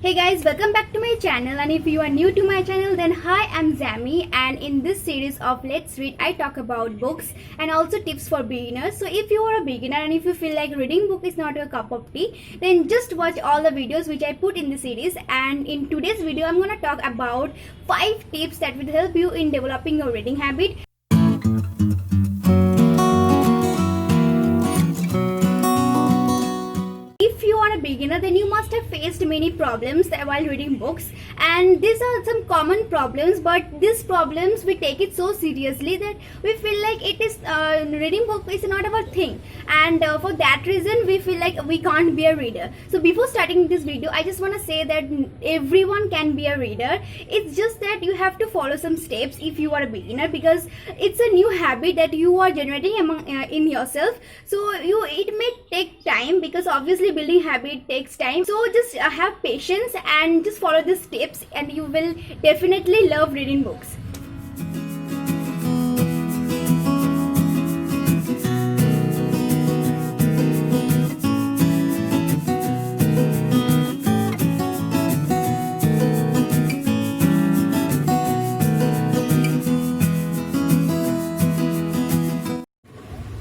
Hey guys, welcome back to my channel, and if you are new to my channel then hi, I'm Zami, and in this series of Let's Read I talk about books and also tips for beginners. So if you are a beginner and if you feel like reading book is not your cup of tea, then just watch all the videos which I put in the series. And in today's video I'm going to talk about 5 tips that will help you in developing your reading habit. If you are a beginner, then you must have faced many problems while reading books, and these are some common problems, but these problems we take it so seriously that we feel like it is reading book is not our thing, and for that reason we feel like we can't be a reader. So before starting this video, I just want to say that everyone can be a reader. It's just that you have to follow some steps if you are a beginner, because it's a new habit that you are generating in yourself. So it may take time, because obviously building habit takes time. So just have patience and just follow these steps, and you will definitely love reading books.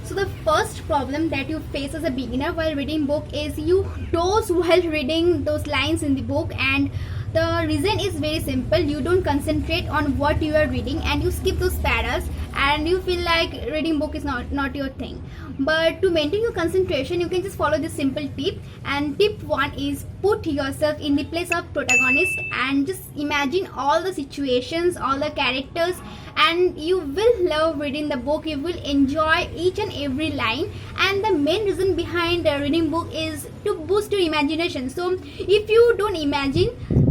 So the first problem that you face as a beginner while reading book is you doze while reading those lines in the book, and the reason is very simple. You don't concentrate on what you are reading and you skip those paras, and you feel like reading book is not your thing. But to maintain your concentration, you can just follow this simple tip. And tip 1 is put yourself in the place of protagonist and just imagine all the situations, all the characters, and you will love reading the book. You will enjoy each and every line, and the main reason behind reading book is to boost your imagination. So if you don't imagine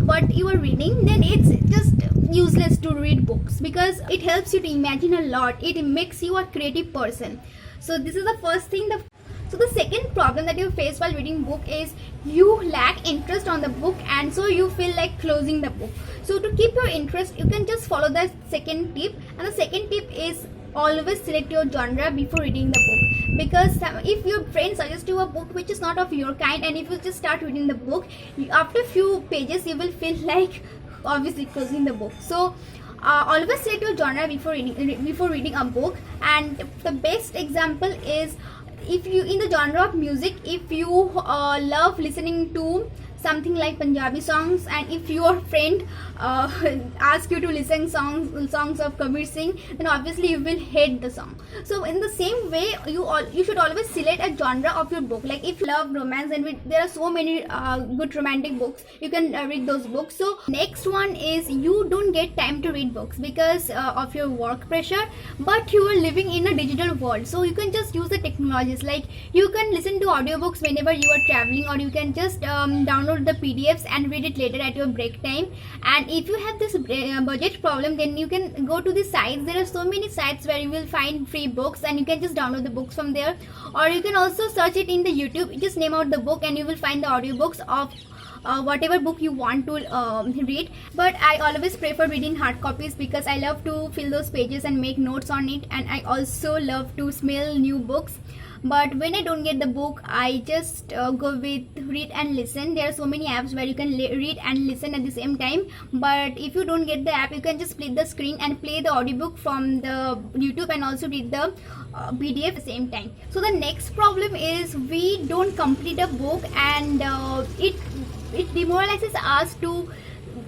what you are reading, then it's just useless to read books, because it helps you to imagine a lot. It makes you a creative person. So this is the first thing. So the second problem that you face while reading book is you lack interest on the book, and so you feel like closing the book. So to keep your interest, you can just follow the second tip. And the second tip is always select your genre before reading the book, because if your friend suggests you a book which is not of your kind, and if you just start reading the book, after a few pages you will feel like obviously closing the book. So always select your genre before reading a book. And the best example is, if you in the genre of music, if you love listening to something like Punjabi songs, and if your friend asks you to listen songs of Kabir Singh, then obviously you will hate the song. So in the same way, you should always select a genre of your book. Like if you love romance, and there are so many good romantic books, you can read those books. So next one is you don't get time to read books because of your work pressure, but you are living in a digital world. So you can just use the technologies, like you can listen to audiobooks whenever you are traveling, or you can just download the PDFs and read it later at your break time. And if you have this budget problem, then you can go to the sites. There are so many sites where you will find free books, and you can just download the books from there. Or you can also search it in the YouTube. Just name out the book and you will find the audiobooks of whatever book you want to read. But I always prefer reading hard copies, because I love to fill those pages and make notes on it, and I also love to smell new books. But when I don't get the book, I just go with read and listen. There are so many apps where you can read and listen at the same time. But if you don't get the app, you can just split the screen and play the audiobook from the YouTube and also read the PDF at the same time. So the next problem is we don't complete a book, and it demoralizes us to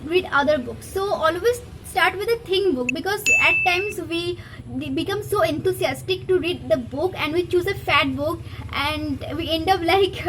read other books. So always start with a thin book, because at times we become so enthusiastic to read the book and we choose a fat book, and we end up like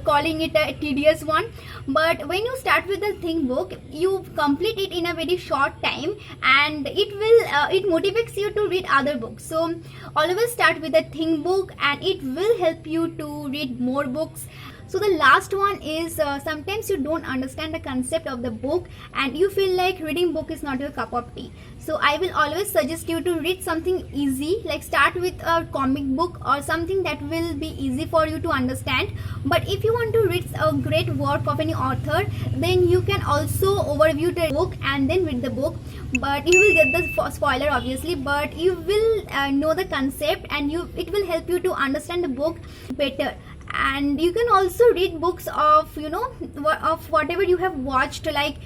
calling it a tedious one. But when you start with a thin book, you complete it in a very short time, and it motivates you to read other books. So always start with a thin book, and it will help you to read more books. So the last one is sometimes you don't understand the concept of the book, and you feel like reading book is not your cup of tea. So I will always suggest you to read something easy, like start with a comic book or something that will be easy for you to understand. But if you want to read a great work of any author, then you can also overview the book and then read the book. But you will get the spoiler obviously, but you will know the concept, and it will help you to understand the book better. And you can also read books of, you know, of whatever you have watched. Like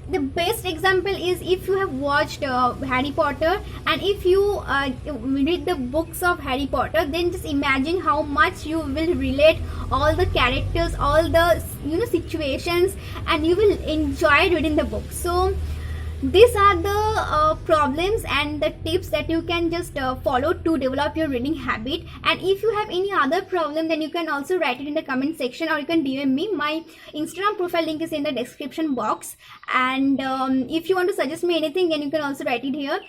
the best example is if you have watched Harry Potter, and if you read the books of Harry Potter, then just imagine how much you will relate all the characters, all the, you know, situations, and you will enjoy reading the book. So these are the problems and the tips that you can just follow to develop your reading habit. And if you have any other problem, then you can also write it in the comment section, or you can DM me. My Instagram profile link is in the description box. And if you want to suggest me anything, then you can also write it here.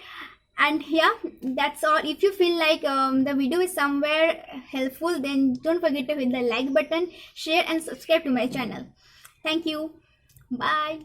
And yeah, that's all. If you feel like the video is somewhere helpful, then don't forget to hit the like button, share and subscribe to my channel. Thank you. Bye.